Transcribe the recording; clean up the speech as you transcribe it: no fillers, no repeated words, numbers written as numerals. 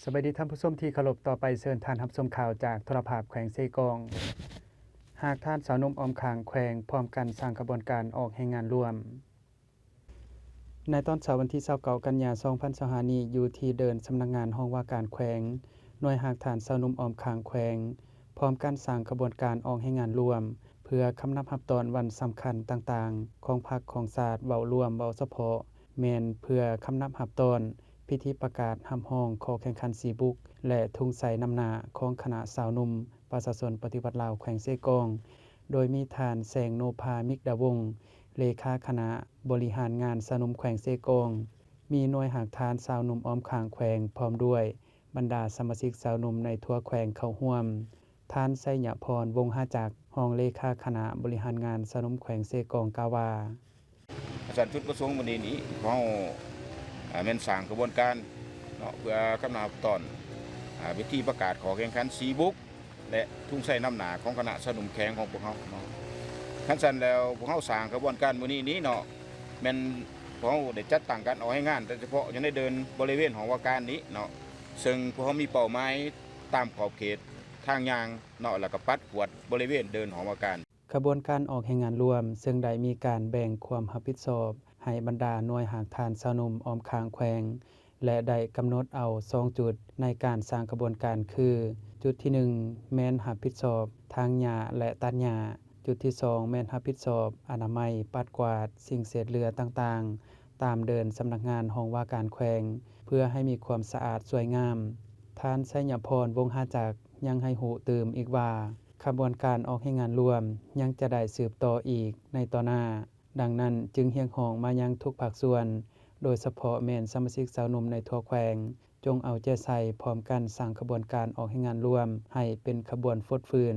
สวัสดีท่านผู้ชมที่เคารพต่อไปเชิญท่านรับชมข่าวจากโทรภาพแขวงเซกองหากท่านสาวหนุ่มออมขางแขวงพร้อมกันสร้างกระบวนการออกแห่งงานร่วมในตอนเช้าวันที่29กันยายน2025นี้อยู่ที่เดินสำนักงานห้องว่าการแขวงหน่วยหากฐานสาวหนุ่มออมขางแขวงพร้อมกันสร้างกระบวนการออกแห่งงานร่วมเพื่อคำนับรับตอนวันสำคัญต่างๆของพรรคของศาสตร์เว้าร่วมเว้าเฉพาะแม่นเพื่อคำนับรับตอนพิธีประกาศรับรองขอแข่งขันสีบุกและทุ่งใสน้ำหน้าของคณะสาวหนุ่มประชาชนปฏิวัติลาวแขวงเซกองโดยมีท่านแสงโนภามิกดาวงศ์เลขาคณะบริหารงานสาวหนุ่มแขวงเซกองมีหน่วยหากฐานสาวหนุ่มอ้อมข้างแขวงพร้อมด้วยบรรดาสมาชิกสาวหนุ่มในทั่วแขวงเข้าร่วมท่านไสยพรวงศ์หาจักรรองเลขาคณะบริหารงานสาวหนุ่มแขวงเซกองกล่าวว่าอาจารย์จุดประสงค์วันนี้เราแม่นสร้างกระบวนการเนาะเพื่อกำหนดตอนวิธีประกาศขอแข่งขันสีบุกและทุ่งไส้น้ำหนาของคณะสนุมแข็งของพวกเขาเนาะขั้นสั้นแล้วพวกเขาสร้างกระบวนการวันนี้เนาะแม่นพวกเขาได้จัดตั้งการออกให้งานแต่เฉพาะยังได้เดินบริเวณของว่าการนี้เนาะซึ่งพวกเขามีเป้าหมายตามขอบเขตทางยางเนาะแล้วก็ปัดกวดบริเวณเดินของว่าการกระบวนการออกแห่งงานร่วมซึ่งได้มีการแบ่งความรับผิดชอบให้บรรดาหน่วยหากฐานสาวหนุ่มอ้อมข้างแขวงและได้กำหนดเอา2จุดในการสร้างกระบวนการคือจุดที่1แม่นรับผิดชอบทางหญ้าและตัดหญ้าจุดที่2แม่นรับผิดชอบอนามัยปัดกวาดสิ่งเศษเหลือต่างๆตามเดินสำนักงานห้องว่าการแขวงเพื่อให้มีความสะอาดสวยงามท่านไสยพรวงศ์หาจักรยังให้หูตื่มอีกว่าขบวนการออกให้งานร่วมยังจะได้สืบต่ออีกในต่อหน้าดังนั้นจึงเรียกร้องมายังทุกภาคส่วนโดยเฉพาะแม่นสมาชิกสาวหนุ่มในทั่วแขวงจงเอาใจใส่พร้อมกันสร้างขบวนการออกให้งานร่วมให้เป็นขบวนฟดฟื้น